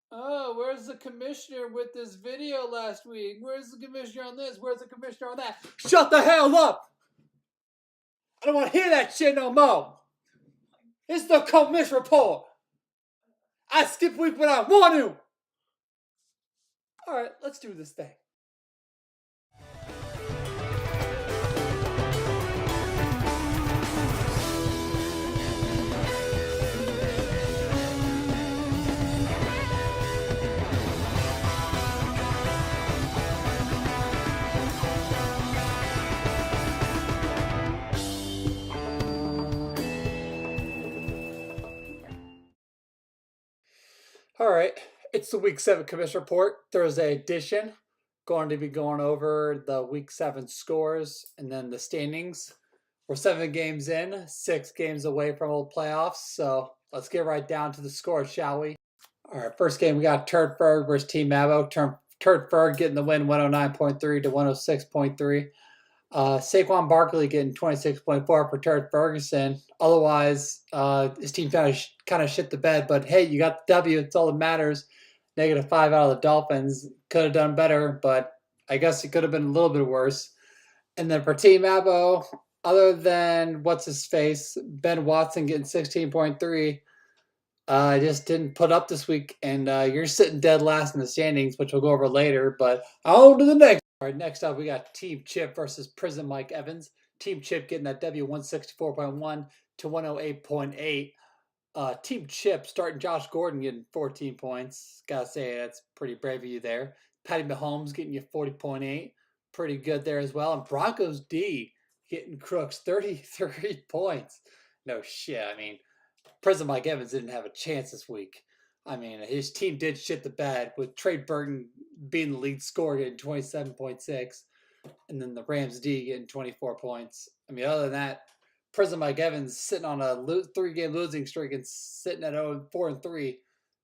Oh, where's the commissioner with this video last week? Where's the commissioner on this? Where's the commissioner on that? Shut the hell up! I don't want to hear that shit no more. It's the Commish report. I skip week when I want to. All right, let's do this thing. All right, it's the Week 7 Commish Report, Thursday edition. Going to be going over the Week 7 scores and then the standings. We're 7 games in, 6 games away from old playoffs, so let's get right down to the scores, shall we? All right, first game we got Turtberg versus Team Mabo. Turtberg getting the win 109.3 to 106.3. Saquon Barkley getting 26.4 for Turd Ferguson. Otherwise, his team kind of shit the bed. But hey, you got the W. It's all that matters. -5 out of the Dolphins. Could have done better, but I guess it could have been a little bit worse. And then for Team Abo, other than what's his face, Ben Watson getting 16.3. I just didn't put up this week, and you're sitting dead last in the standings, which we'll go over later. But on to the next. All right, next up, we got Team Chip versus Prison Mike Evans. Team Chip getting that W 164.1 to 108.8. Team Chip starting Josh Gordon getting 14 points. Gotta say, that's pretty brave of you there. Patty Mahomes getting you 40.8. Pretty good there as well. And Broncos D getting Crooks 33 points. No shit. I mean, Prison Mike Evans didn't have a chance this week. I mean, his team did shit the bed with Trey Burton being the lead scorer getting 27.6, and then the Rams D getting 24 points. I mean, other than that, Prison Mike Evans sitting on a 3-game losing streak and sitting at 4-3.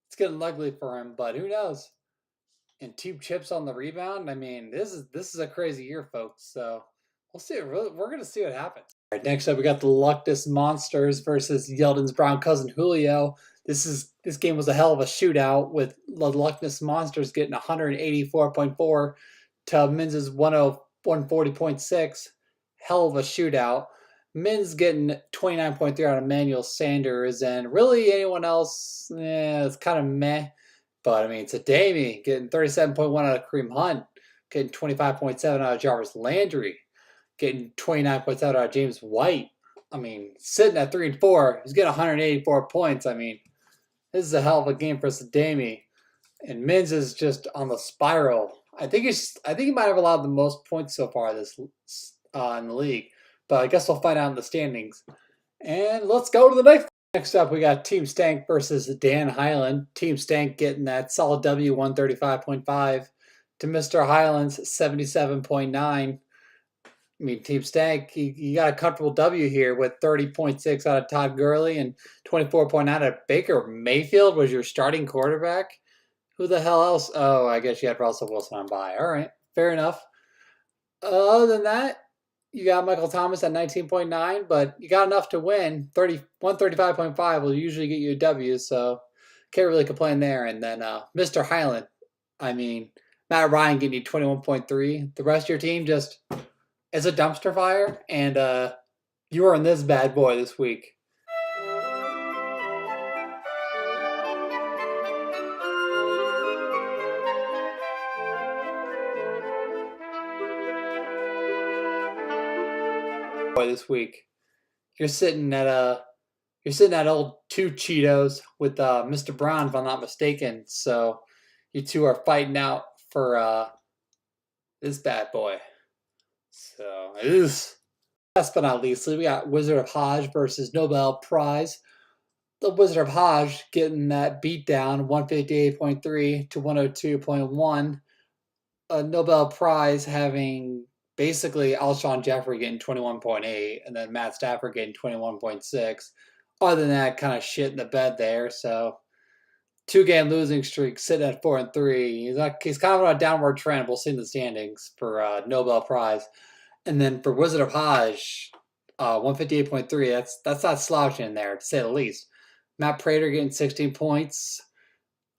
It's getting ugly for him, but who knows? And Team Chips on the rebound. I mean, this is a crazy year, folks. So we'll see. We're gonna see what happens. All right, next up, we got the Luckless Monsters versus Yeldon's brown cousin Julio. This game was a hell of a shootout with the Luckless Monsters getting 184.4 to Minz's 140.6. Hell of a shootout. Minz getting 29.3 out of Emmanuel Sanders, and really anyone else, it's kind of meh. But I mean, it's a Damie getting 37.1 out of Kareem Hunt, getting 25.7 out of Jarvis Landry, getting 29.7 out of James White. I mean, sitting at 3 and 4, he's getting 184 points. I mean, this is a hell of a game for Sadami. And Minz is just on the spiral. I think he might have allowed the most points so far this in the league. But I guess we'll find out in the standings. And let's go to the next. Next up, we got Team Stank versus Dan Highland. Team Stank getting that solid W 135.5 to Mr. Highland's 77.9. I mean, Team Stank, you got a comfortable W here with 30.6 out of Todd Gurley and 24.9 out of Baker Mayfield was your starting quarterback. Who the hell else? Oh, I guess you had Russell Wilson on bye. All right, fair enough. Other than that, you got Michael Thomas at 19.9, but you got enough to win. 135.5 will usually get you a W, so can't really complain there. And then Mr. Highland, I mean, Matt Ryan getting you 21.3. The rest of your team just is a dumpster fire, and you are in this bad boy this week. This week, you're sitting at old 2 Cheetos with Mr. Brown, if I'm not mistaken. So you two are fighting out for this bad boy. So last but not least, we got Wizard of Hodge versus Nobel Prize. The Wizard of Hodge getting that beat down 158.3 to 102.1. Nobel Prize having basically Alshon Jeffrey getting 21.8 and then Matt Stafford getting 21.6. Other than that, kind of shit in the bed there. So 2-game losing streak, sitting at 4 and 3. He's kind of on a downward trend. We'll see in the standings for Nobel Prize. And then for Wizard of Hodge, 158.3. That's not slouching in there, to say the least. Matt Prater getting 16 points.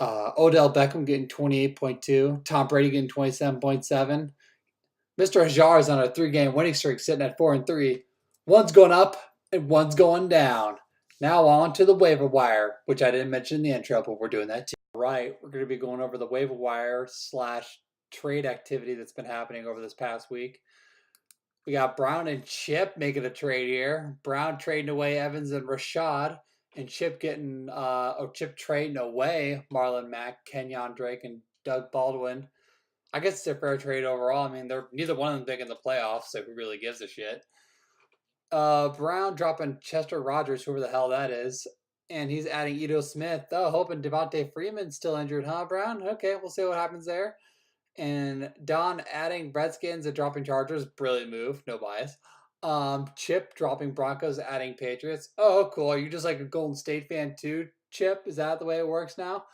Odell Beckham getting 28.2. Tom Brady getting 27.7. Mr. Hajar is on a 3-game winning streak, sitting at 4-3. One's going up and one's going down. Now on to the waiver wire, which I didn't mention in the intro, but we're doing that too. Right, we're going to be going over the waiver wire / trade activity that's been happening over this past week. We got Brown and Chip making a trade here. Brown trading away Evans and Rashad, and Chip Chip trading away Marlon Mack, Kenyon Drake, and Doug Baldwin. I guess it's a fair trade overall. I mean, they're neither one of them big in the playoffs, so who really gives a shit? Brown dropping Chester Rogers, whoever the hell that is, and he's adding Ito Smith. Oh, hoping Devontae Freeman's still injured, huh, Brown? Okay, we'll see what happens there. And Don adding Redskins and dropping Chargers. Brilliant move. No bias. Chip dropping Broncos, adding Patriots. Oh, cool. Are you just like a Golden State fan too, Chip? Is that the way it works now?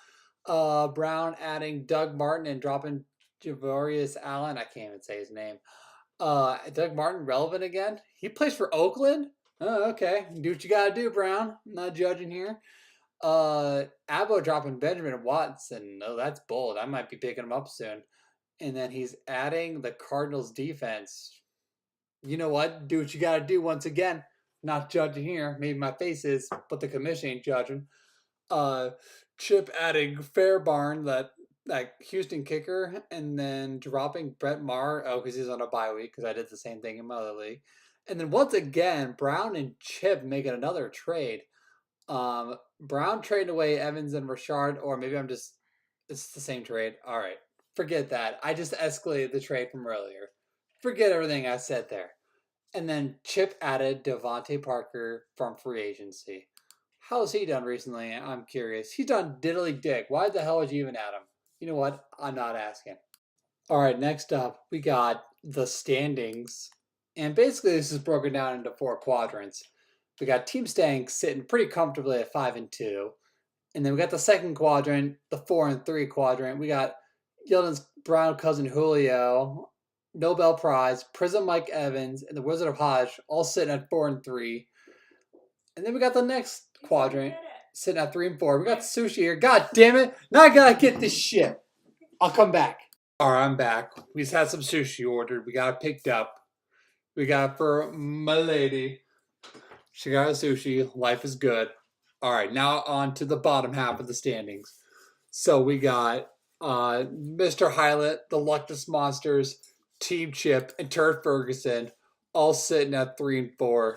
Brown adding Doug Martin and dropping Javorius Allen. I can't even say his name. Doug Martin relevant again? He plays for Oakland? Oh, okay. Do what you gotta do, Brown. I'm not judging here. Abbo dropping Benjamin Watson. Oh, that's bold. I might be picking him up soon. And then he's adding the Cardinals defense. You know what? Do what you got to do once again. Not judging here. Maybe my face is, but the commission ain't judging. Chip adding Fairbarn, that Houston kicker, and then dropping Brett Maher. Oh, because he's on a bye week, because I did the same thing in my other league. And then once again, Brown and Chip making another trade. Brown trading away Evans and Rashard, or maybe it's the same trade. All right. Forget that. I just escalated the trade from earlier. Forget everything I said there. And then Chip added Devontae Parker from free agency. How's he done recently? I'm curious. He's done diddly dick. Why the hell would you even add him? You know what? I'm not asking. All right, next up, we got the standings. And basically, this is broken down into 4 quadrants. We got Team Stank sitting pretty comfortably at 5-2. And then we got the second quadrant, the 4-3 quadrant. We got Yeldon's Brown cousin Julio, Nobel Prize, Prism Mike Evans, and the Wizard of Hodge all sitting at 4-3. And then we got the next quadrant sitting at 3-4. We got Sushi here. God damn it. Now I gotta get this shit. I'll come back. All right, I'm back. We just had some sushi ordered. We got it picked up. We got it for my lady. She got a sushi. Life is good. All right, now on to the bottom half of the standings. So we got Mr. Hylett, the Luckless Monsters, Team Chip, and Turd Ferguson all sitting at 3-4.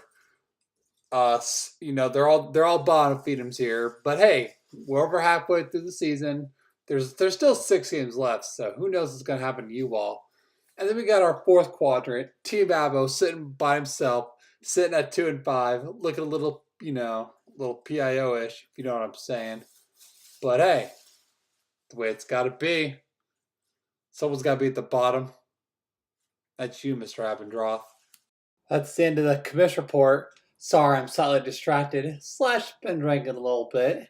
They're all bottom feedums here, but hey, we're over halfway through the season. There's still 6 games left, so who knows what's gonna happen to you all. And then we got our 4th quadrant, Team Abo sitting by himself, sitting at 2-5, looking a little, little PIO-ish, if you know what I'm saying. But hey, the way it's got to be. Someone's got to be at the bottom. That's you, Mr. Abendroth. That's the end of the Commish report. Sorry, I'm slightly distracted. / been drinking a little bit.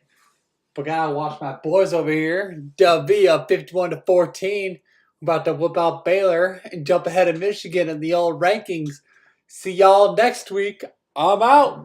But gotta watch my boys over here. W up 51-14. About to whip out Baylor and jump ahead of Michigan in the old rankings. See y'all next week. I'm out.